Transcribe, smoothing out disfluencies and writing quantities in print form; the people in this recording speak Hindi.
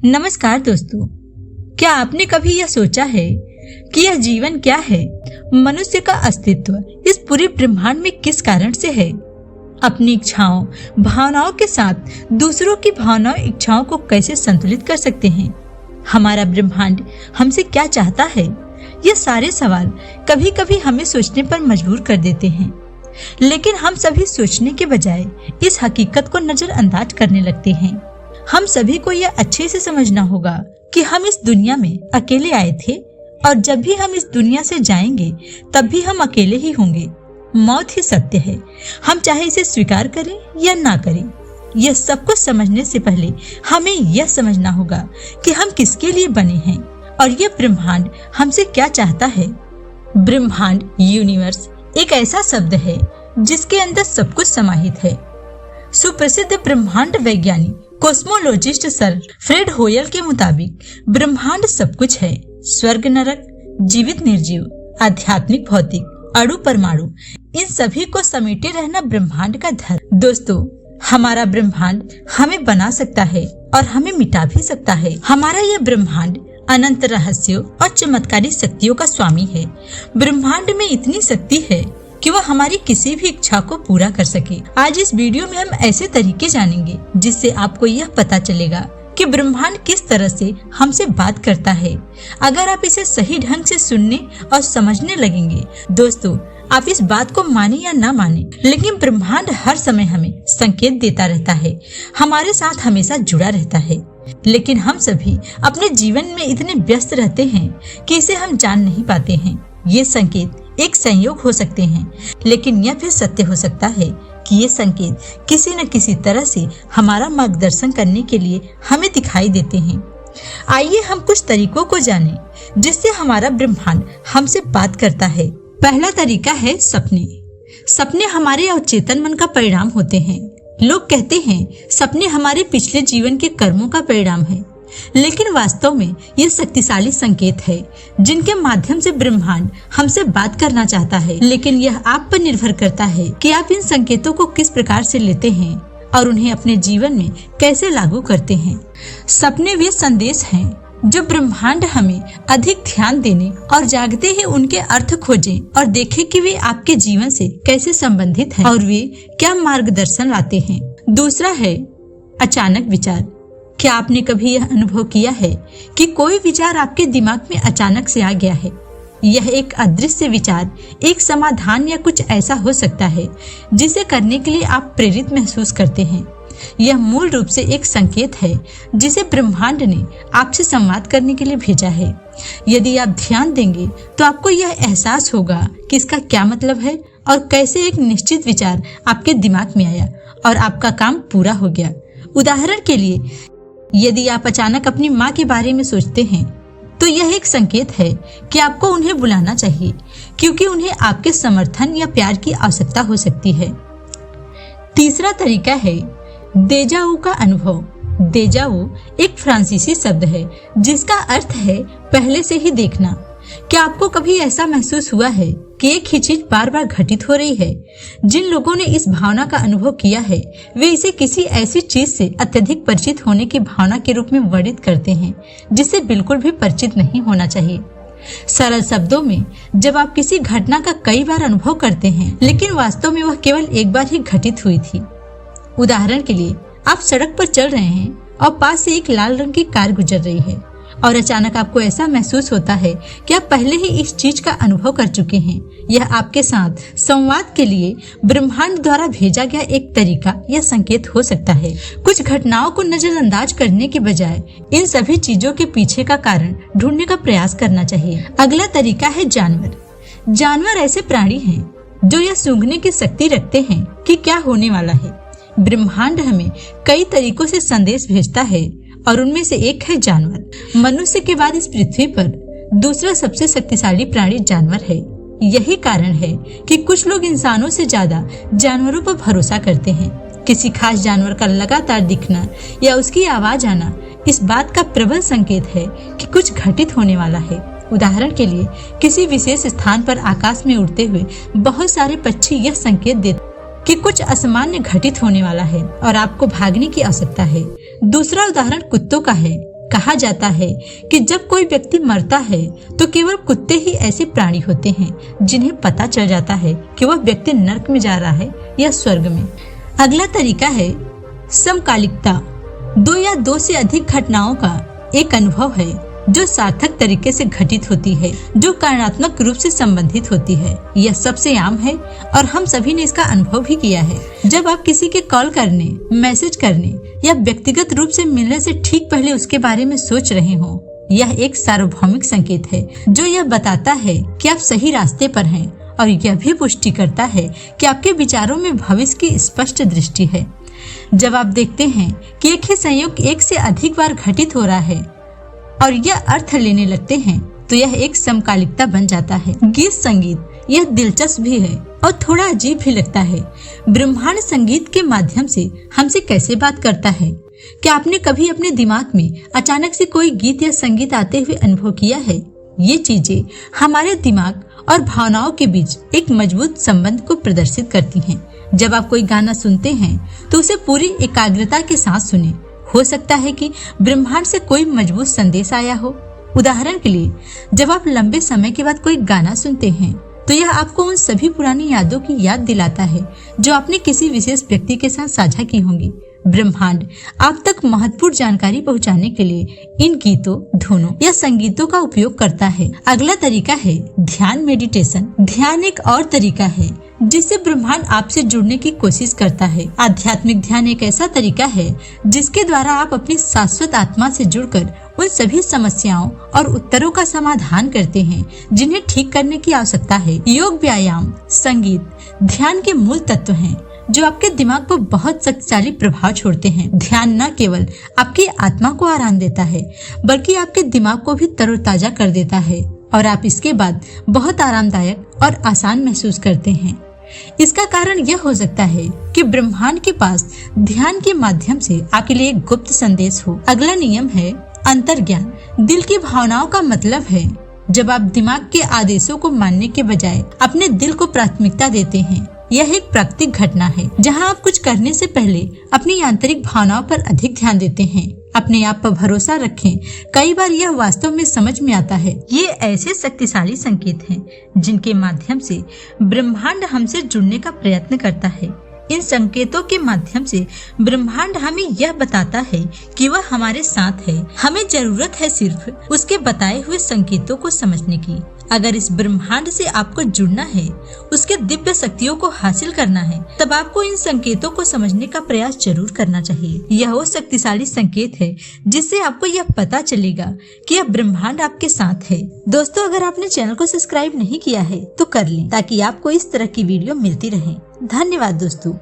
नमस्कार दोस्तों, क्या आपने कभी यह सोचा है कि यह जीवन क्या है? मनुष्य का अस्तित्व इस पूरे ब्रह्मांड में किस कारण से है? अपनी इच्छाओं भावनाओं के साथ दूसरों की भावनाओं इच्छाओं को कैसे संतुलित कर सकते हैं? हमारा ब्रह्मांड हमसे क्या चाहता है? ये सारे सवाल कभी कभी हमें सोचने पर मजबूर कर देते हैं, लेकिन हम सभी सोचने के बजाय इस हकीकत को नजरअंदाज करने लगते हैं। हम सभी को यह अच्छे से समझना होगा कि हम इस दुनिया में अकेले आए थे और जब भी हम इस दुनिया से जाएंगे तब भी हम अकेले ही होंगे। मौत ही सत्य है, हम चाहे इसे स्वीकार करें या ना करें। यह सब कुछ समझने से पहले हमें यह समझना होगा कि हम किसके लिए बने हैं और यह ब्रह्मांड हमसे क्या चाहता है। ब्रह्मांड यूनिवर्स एक ऐसा शब्द है जिसके अंदर सब कुछ समाहित है। सुप्रसिद्ध ब्रह्मांड वैज्ञानिक कॉस्मोलॉजिस्ट सर फ्रेड होयल के मुताबिक ब्रह्मांड सब कुछ है। स्वर्ग नरक, जीवित निर्जीव, आध्यात्मिक भौतिक, अणु परमाणु, इन सभी को समेटे रहना ब्रह्मांड का धर्म। दोस्तों, हमारा ब्रह्मांड हमें बना सकता है और हमें मिटा भी सकता है। हमारा यह ब्रह्मांड अनंत रहस्यों और चमत्कारी शक्तियों का स्वामी है। ब्रह्मांड में इतनी शक्ति है कि वह हमारी किसी भी इच्छा को पूरा कर सके। आज इस वीडियो में हम ऐसे तरीके जानेंगे जिससे आपको यह पता चलेगा कि ब्रह्मांड किस तरह से हमसे बात करता है। अगर आप इसे सही ढंग से सुनने और समझने लगेंगे, दोस्तों, आप इस बात को माने या ना माने, लेकिन ब्रह्मांड हर समय हमें संकेत देता रहता है, हमारे साथ हमेशा जुड़ा रहता है। लेकिन हम सभी अपने जीवन में इतने व्यस्त रहते हैं कि इसे हम जान नहीं पाते हैं। ये संकेत एक संयोग हो सकते हैं, लेकिन यह भी सत्य हो सकता है कि ये संकेत किसी न किसी तरह से हमारा मार्गदर्शन करने के लिए हमें दिखाई देते हैं। आइए हम कुछ तरीकों को जानें जिससे हमारा ब्रह्मांड हमसे बात करता है। पहला तरीका है सपने। सपने हमारे अवचेतन मन का परिणाम होते हैं। लोग कहते हैं सपने हमारे पिछले जीवन के कर्मों का परिणाम है, लेकिन वास्तव में ये शक्तिशाली संकेत है जिनके माध्यम से ब्रह्मांड हमसे बात करना चाहता है। लेकिन यह आप पर निर्भर करता है कि आप इन संकेतों को किस प्रकार से लेते हैं और उन्हें अपने जीवन में कैसे लागू करते हैं। सपने वे संदेश हैं जो ब्रह्मांड हमें अधिक ध्यान देने और जागते ही उनके अर्थ खोजें और देखें कि वे आपके जीवन से कैसे संबंधित हैं और वे क्या मार्गदर्शन लाते हैं। दूसरा है अचानक विचार। क्या आपने कभी यह अनुभव किया है कि कोई विचार आपके दिमाग में अचानक से आ गया है? यह एक अदृश्य विचार, एक समाधान या कुछ ऐसा हो सकता है जिसे करने के लिए आप प्रेरित महसूस करते हैं। यह मूल रूप से एक संकेत है जिसे ब्रह्मांड ने आपसे संवाद करने के लिए भेजा है। यदि आप ध्यान देंगे तो आपको यह एहसास होगा कि इसका क्या मतलब है और कैसे एक निश्चित विचार आपके दिमाग में आया और आपका काम पूरा हो गया। उदाहरण के लिए, यदि आप अचानक अपनी माँ के बारे में सोचते हैं तो यह एक संकेत है कि आपको उन्हें बुलाना चाहिए, क्योंकि उन्हें आपके समर्थन या प्यार की आवश्यकता हो सकती है। तीसरा तरीका है देजा वू का अनुभव। देजा वू एक फ्रांसीसी शब्द है जिसका अर्थ है पहले से ही देखना। क्या आपको कभी ऐसा महसूस हुआ है कि एक ही चीज बार बार घटित हो रही है? जिन लोगों ने इस भावना का अनुभव किया है वे इसे किसी ऐसी चीज से अत्यधिक परिचित होने की भावना के रूप में वर्णित करते हैं जिससे बिल्कुल भी परिचित नहीं होना चाहिए। सरल शब्दों में, जब आप किसी घटना का कई बार अनुभव करते हैं लेकिन वास्तव में वह केवल एक बार ही घटित हुई थी। उदाहरण के लिए, आप सड़क पर चल रहे हैं और पास से एक लाल रंग की कार गुजर रही है और अचानक आपको ऐसा महसूस होता है कि आप पहले ही इस चीज का अनुभव कर चुके हैं। यह आपके साथ संवाद के लिए ब्रह्मांड द्वारा भेजा गया एक तरीका या संकेत हो सकता है। कुछ घटनाओं को नजरअंदाज करने के बजाय इन सभी चीजों के पीछे का कारण ढूंढने का प्रयास करना चाहिए। अगला तरीका है जानवर। जानवर ऐसे प्राणी हैं जो यह सूंघने की शक्ति रखते हैं कि क्या होने वाला है। ब्रह्मांड हमें कई तरीकों से संदेश भेजता है और उनमें से एक है जानवर। मनुष्य के बाद इस पृथ्वी पर दूसरा सबसे शक्तिशाली प्राणी जानवर है। यही कारण है कि कुछ लोग इंसानों से ज्यादा जानवरों पर भरोसा करते हैं। किसी खास जानवर का लगातार दिखना या उसकी आवाज आना इस बात का प्रबल संकेत है कि कुछ घटित होने वाला है। उदाहरण के लिए, किसी विशेष स्थान पर आकाश में उड़ते हुए बहुत सारे पक्षी यह संकेत देते कि कुछ असामान्य घटित होने वाला है और आपको भागने की आवश्यकता है। दूसरा उदाहरण कुत्तों का है। कहा जाता है कि जब कोई व्यक्ति मरता है तो केवल कुत्ते ही ऐसे प्राणी होते हैं जिन्हें पता चल जाता है कि वह व्यक्ति नरक में जा रहा है या स्वर्ग में। अगला तरीका है समकालिकता। दो या दो से अधिक घटनाओं का एक अनुभव है जो सार्थक तरीके से घटित होती है, जो कारणात्मक रूप से संबंधित होती है। यह सबसे आम है और हम सभी ने इसका अनुभव भी किया है। जब आप किसी के कॉल करने, मैसेज करने या व्यक्तिगत रूप से मिलने से ठीक पहले उसके बारे में सोच रहे हो, यह एक सार्वभौमिक संकेत है जो यह बताता है कि आप सही रास्ते पर हैं और यह भी पुष्टि करता है कि आपके विचारों में भविष्य की स्पष्ट दृष्टि है। जब आप देखते हैं कि एक ही संयोग एक से अधिक बार घटित हो रहा है और यह अर्थ लेने लगते हैं तो यह एक समकालिकता बन जाता है। गीत संगीत यह दिलचस्प भी है और थोड़ा अजीब भी लगता है। ब्रह्मांड संगीत के माध्यम से हमसे कैसे बात करता है? क्या आपने कभी अपने दिमाग में अचानक से कोई गीत या संगीत आते हुए अनुभव किया है? ये चीजें हमारे दिमाग और भावनाओं के बीच एक मजबूत संबंध को प्रदर्शित करती हैं। जब आप कोई गाना सुनते हैं तो उसे पूरी एकाग्रता के साथ सुने। हो सकता है कि ब्रह्मांड से कोई मजबूत संदेश आया हो। उदाहरण के लिए, जब आप लंबे समय के बाद कोई गाना सुनते हैं तो यह आपको उन सभी पुरानी यादों की याद दिलाता है जो आपने किसी विशेष व्यक्ति के साथ साझा की होंगी। ब्रह्मांड आप तक महत्वपूर्ण जानकारी पहुंचाने के लिए इन गीतों, धुनों या संगीतों का उपयोग करता है। अगला तरीका है ध्यान, मेडिटेशन। ध्यान एक और तरीका है जिससे ब्रह्मांड आपसे जुड़ने की कोशिश करता है। आध्यात्मिक ध्यान एक ऐसा तरीका है जिसके द्वारा आप अपनी शाश्वत आत्मा से जुड़कर उन सभी समस्याओं और उत्तरों का समाधान करते हैं जिन्हें ठीक करने की आवश्यकता है। योग, व्यायाम, संगीत ध्यान के मूल तत्व हैं जो आपके दिमाग पर बहुत शक्तिशाली प्रभाव छोड़ते हैं। ध्यान न केवल आपकी आत्मा को आराम देता है बल्कि आपके दिमाग को भी तरोताजा कर देता है और आप इसके बाद बहुत आरामदायक और आसान महसूस करते हैं। इसका कारण यह हो सकता है कि ब्रह्मांड के पास ध्यान के माध्यम से आपके लिए एक गुप्त संदेश हो। अगला नियम है अंतर्ज्ञान। दिल की भावनाओं का मतलब है जब आप दिमाग के आदेशों को मानने के बजाय अपने दिल को प्राथमिकता देते हैं। यह एक प्राकृतिक घटना है जहां आप कुछ करने से पहले अपनी आंतरिक भावनाओं पर अधिक ध्यान देते हैं। अपने आप पर भरोसा रखें। कई बार यह वास्तव में समझ में आता है। ये ऐसे शक्तिशाली संकेत हैं जिनके माध्यम से ब्रह्मांड हमसे जुड़ने का प्रयत्न करता है। इन संकेतों के माध्यम से ब्रह्मांड हमें यह बताता है कि वह हमारे साथ है। हमें जरूरत है सिर्फ उसके बताए हुए संकेतों को समझने की। अगर इस ब्रह्मांड से आपको जुड़ना है, उसके दिव्य शक्तियों को हासिल करना है, तब आपको इन संकेतों को समझने का प्रयास जरूर करना चाहिए। यह वो शक्तिशाली संकेत है जिससे आपको यह पता चलेगा कि यह ब्रह्मांड आपके साथ है। दोस्तों, अगर आपने चैनल को सब्सक्राइब नहीं किया है तो कर लें ताकि आपको इस तरह की वीडियो मिलती रहे। धन्यवाद दोस्तों।